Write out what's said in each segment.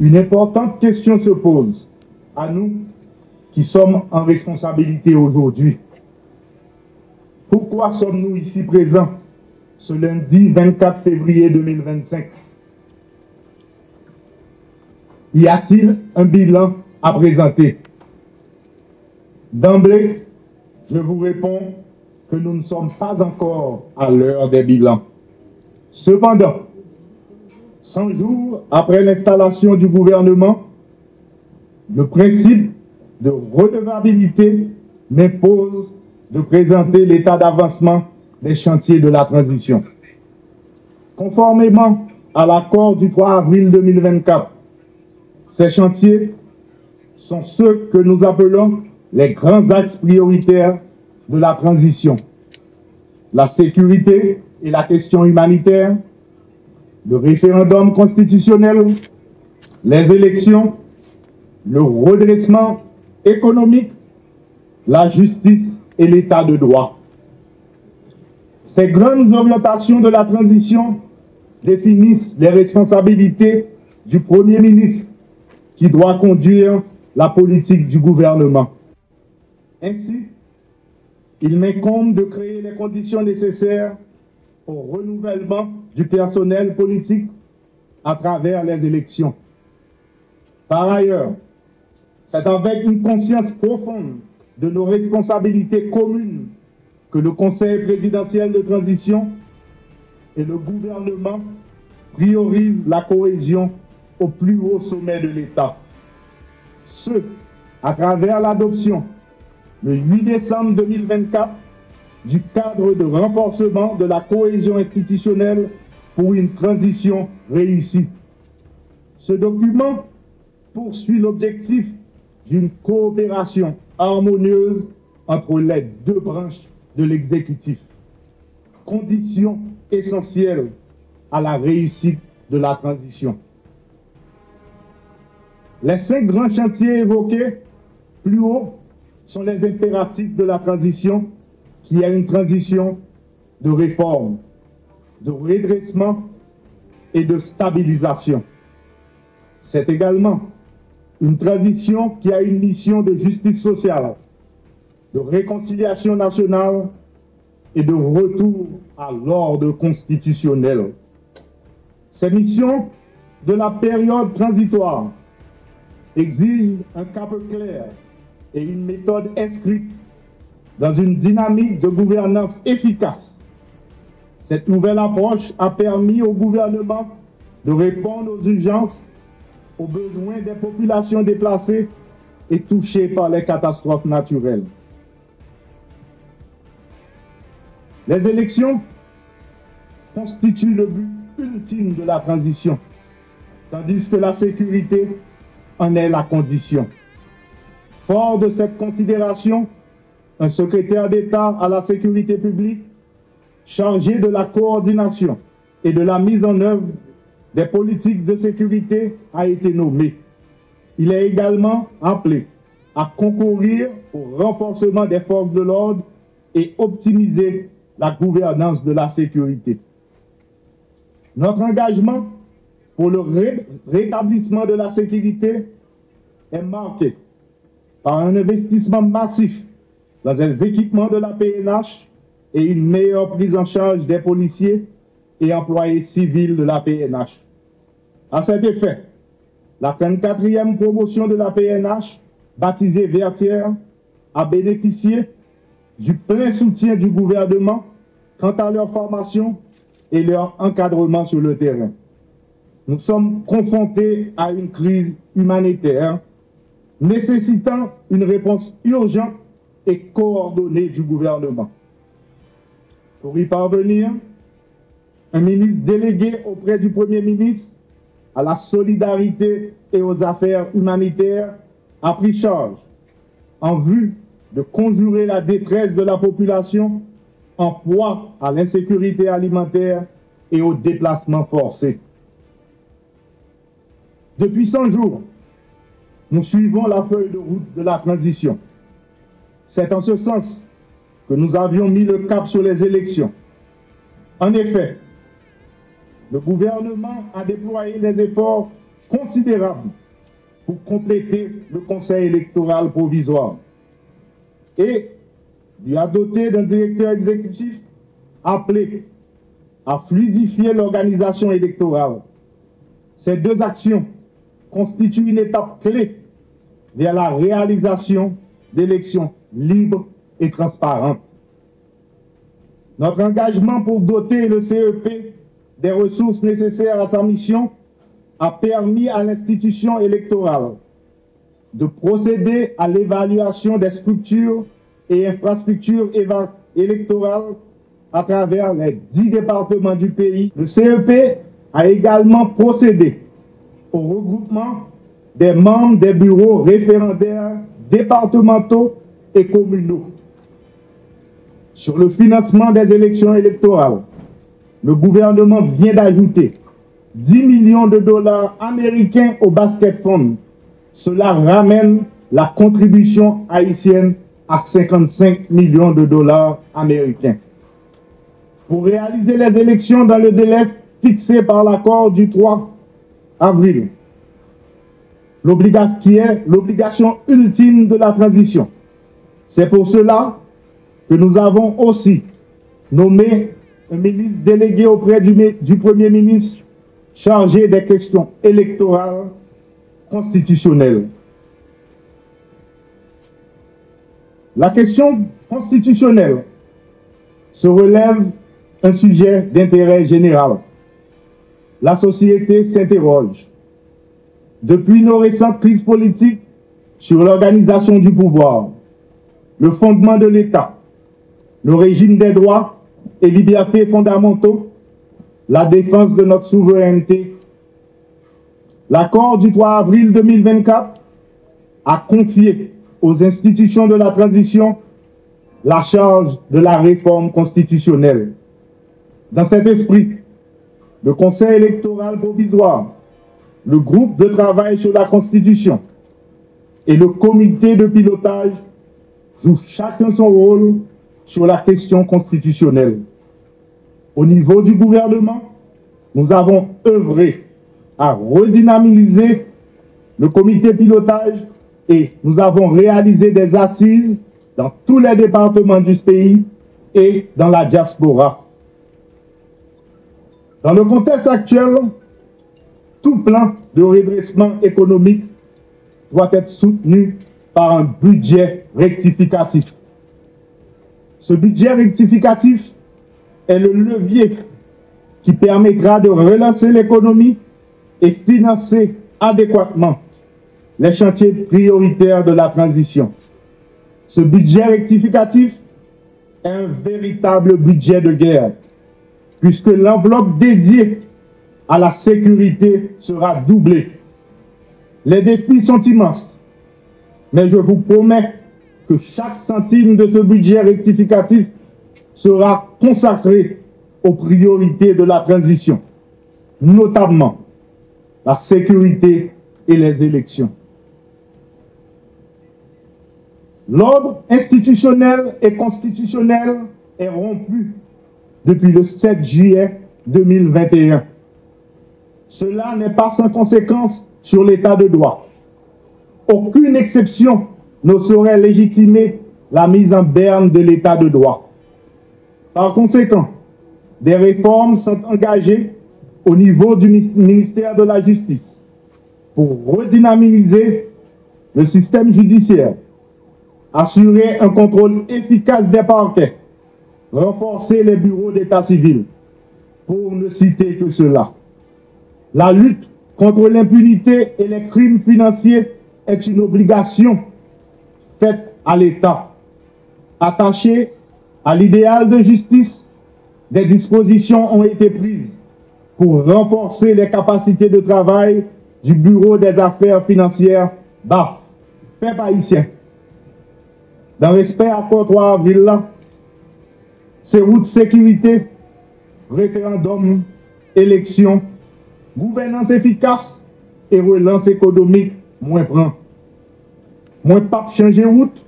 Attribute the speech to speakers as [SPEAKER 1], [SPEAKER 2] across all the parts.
[SPEAKER 1] Une importante question se pose à nous qui sommes en responsabilité aujourd'hui. Pourquoi sommes-nous ici présents ce lundi 24 février 2025? Y a-t-il un bilan à présenter? D'emblée, je vous réponds que nous ne sommes pas encore à l'heure des bilans. Cependant, 100 jours après l'installation du gouvernement, le principe de redevabilité m'impose de présenter l'état d'avancement des chantiers de la transition. Conformément à l'accord du 3 avril 2024, ces chantiers sont ceux que nous appelons les grands axes prioritaires de la transition: la sécurité et la question humanitaire, le référendum constitutionnel, les élections, le redressement économique, la justice et l'état de droit. Ces grandes orientations de la transition définissent les responsabilités du Premier ministre qui doit conduire la politique du gouvernement. Ainsi, il m'incombe de créer les conditions nécessaires au renouvellement du personnel politique à travers les élections. Par ailleurs, c'est avec une conscience profonde de nos responsabilités communes que le Conseil présidentiel de transition et le gouvernement priorisent la cohésion au plus haut sommet de l'État. Ce, à travers l'adoption, le 8 décembre 2024, du cadre de renforcement de la cohésion institutionnelle pour une transition réussie. Ce document poursuit l'objectif d'une coopération harmonieuse entre les deux branches de l'exécutif, condition essentielle à la réussite de la transition. Les 5 grands chantiers évoqués plus haut sont les impératifs de la transition, qui est une transition de réforme, de redressement et de stabilisation. C'est également une transition qui a une mission de justice sociale, de réconciliation nationale et de retour à l'ordre constitutionnel. Ces missions de la période transitoire exigent un cap clair et une méthode inscrite dans une dynamique de gouvernance efficace. Cette nouvelle approche a permis au gouvernement de répondre aux urgences, aux besoins des populations déplacées et touchées par les catastrophes naturelles. Les élections constituent le but ultime de la transition, tandis que la sécurité en est la condition. Fort de cette considération, un secrétaire d'État à la sécurité publique, chargé de la coordination et de la mise en œuvre des politiques de sécurité, a été nommé. Il est également appelé à concourir au renforcement des forces de l'ordre et optimiser la gouvernance de la sécurité. Notre engagement pour le rétablissement de la sécurité est marqué par un investissement massif dans les équipements de la PNH et une meilleure prise en charge des policiers et employés civils de la PNH. À cet effet, la 34e promotion de la PNH, baptisée Vertière, a bénéficié du plein soutien du gouvernement quant à leur formation et leur encadrement sur le terrain. Nous sommes confrontés à une crise humanitaire nécessitant une réponse urgente et coordonnée du gouvernement. Pour y parvenir, un ministre délégué auprès du Premier ministre à la solidarité et aux affaires humanitaires a pris charge en vue de conjurer la détresse de la population en proie à l'insécurité alimentaire et au déplacement forcé. Depuis 100 jours, nous suivons la feuille de route de la transition. C'est en ce sens que nous avions mis le cap sur les élections. En effet, le gouvernement a déployé les efforts considérables pour compléter le Conseil électoral provisoire et lui a doté d'un directeur exécutif appelé à fluidifier l'organisation électorale. Ces deux actions constituent une étape clé vers la réalisation d'élections libres et transparentes. Notre engagement pour doter le CEP des ressources nécessaires à sa mission a permis à l'institution électorale de procéder à l'évaluation des structures et infrastructures électorales à travers les 10 départements du pays. Le CEP a également procédé au regroupement des membres des bureaux référendaires départementaux et communaux. Sur le financement des élections électorales, le gouvernement vient d'ajouter 10 millions de dollars américains au Basket Fund. Cela ramène la contribution haïtienne à 55 millions de dollars américains. Pour réaliser les élections dans le délai fixé par l'accord du 3 avril, qui est l'obligation ultime de la transition. C'est pour cela que nous avons aussi nommé un ministre délégué auprès du Premier ministre chargé des questions électorales constitutionnelles. La question constitutionnelle se relève un sujet d'intérêt général. La société s'interroge. Depuis nos récentes crises politiques sur l'organisation du pouvoir, le fondement de l'État, le régime des droits et libertés fondamentaux, la défense de notre souveraineté, l'accord du 3 avril 2024 a confié aux institutions de la transition la charge de la réforme constitutionnelle. Dans cet esprit, le Conseil électoral provisoire, le groupe de travail sur la Constitution et le comité de pilotage jouent chacun son rôle sur la question constitutionnelle. Au niveau du gouvernement, nous avons œuvré à redynamiser le comité pilotage et nous avons réalisé des assises dans tous les départements du pays et dans la diaspora. Dans le contexte actuel, tout plan de redressement économique doit être soutenu par un budget rectificatif. Ce budget rectificatif est le levier qui permettra de relancer l'économie et financer adéquatement les chantiers prioritaires de la transition. Ce budget rectificatif est un véritable budget de guerre, puisque l'enveloppe dédiée à la sécurité sera doublée. Les défis sont immenses, mais je vous promets que chaque centime de ce budget rectificatif sera consacré aux priorités de la transition, notamment la sécurité et les élections. L'ordre institutionnel et constitutionnel est rompu depuis le 7 juillet 2021. Cela n'est pas sans conséquence sur l'état de droit. Aucune exception ne saurait légitimer la mise en berne de l'état de droit. Par conséquent, des réformes sont engagées au niveau du ministère de la Justice pour redynamiser le système judiciaire, assurer un contrôle efficace des parquets, renforcer les bureaux d'état civil, pour ne citer que cela. La lutte contre l'impunité et les crimes financiers est une obligation faite à l'État. Attaché à l'idéal de justice, des dispositions ont été prises pour renforcer les capacités de travail du Bureau des affaires financières BAF. Peuple haïtien, dans respect à l'accord 3 avril, c'est route sécurité, référendum, élection, gouvernance efficace et relance économique, moins prend. Moins pas changer route,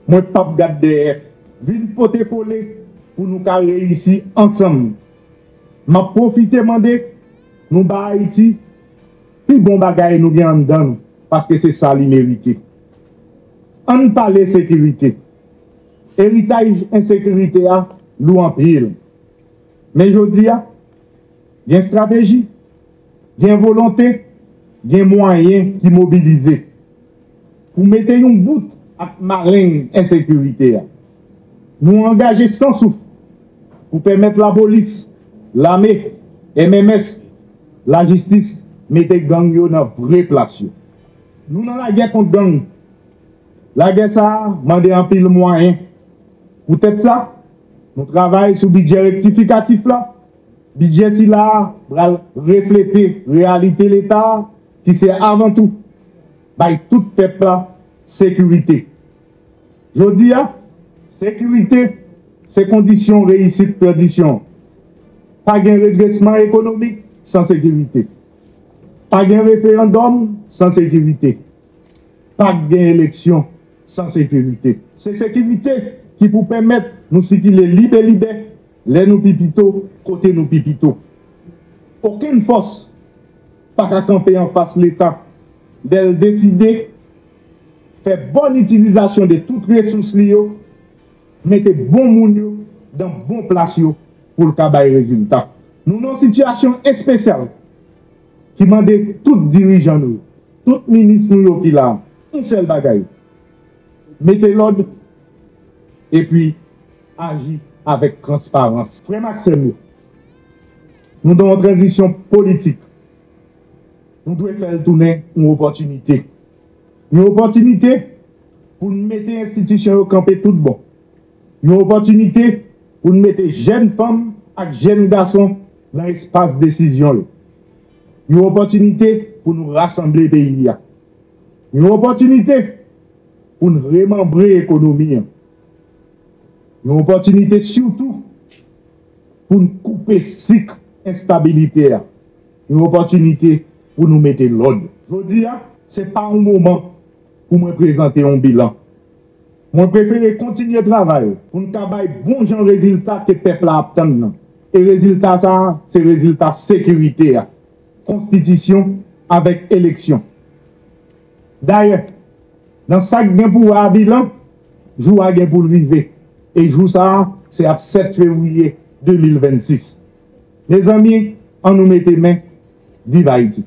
[SPEAKER 1] moins pas garder derrière. Vine pote coller pour nous carrer ici ensemble. M'a profité demander nous ba Haïti Puis bon bagay nous gagnons dedans, parce que c'est ça li mérité. On parle sécurité. Héritage insécurité a lou en pile. Mais je dis, il y a une stratégie, il y a une volonté, il y a un moyen qui mobilise. Pour mettre un bout à malin insécurité. Nous engager sans souffle pour permettre la police, l'armée, MMS, la justice, mettre gang yo dans vraie place. Nous dans la guerre contre gang. La guerre ça, demande un pile moyen. Peut-être ça, nous travaillons sur le budget rectificatif là. Budget si là, pour refléter la réalité de l'État, qui c'est avant tout, by tout peuple là, sécurité. Je dis, sécurité, c'est condition réussite, perdition. Pas de redressement économique sans sécurité. Pas de référendum sans sécurité. Pas d'élection sans sécurité. C'est sécurité qui vous permettre nous circuler libre, les nous pipito, côté nous pipito. Aucune force pas qu'à camper en face de l'État, d'elle décider, faire bonne utilisation de toutes les ressources liées, mettre bon moun dans bon place pour le travail résultat. Nous avons une situation spéciale qui demande tout dirigeant nous, tout ministre nous qui là, un seul bagaille. Mettez l'ordre et puis agir avec transparence. Frère Maxime, nous avons une transition politique. Nous devons faire tourner une opportunité. Une opportunité pour nous mettre l'institution au camp tout bon. Une opportunité pour nous mettre jeunes femmes et jeunes garçons dans l'espace de décision. Une opportunité pour nous rassembler le pays. Une opportunité pour nous remembrer l'économie. Une opportunité surtout pour nous couper cycle instabilité. Une opportunité pour nous mettre l'ordre. Je dis, ce n'est pas un moment pour me présenter un bilan. Je préfère continuer le travail pour nous avoir bon genre résultat que le peuple a obtenu. Et le résultat, ça, c'est le résultat sécurité. Constitution avec élection. D'ailleurs, dans chaque gain pour un bilan, jour à gain pour le vivre. Et jour ça, c'est à 7 février 2026. Mes amis, on nous met les mains, vive Haïti.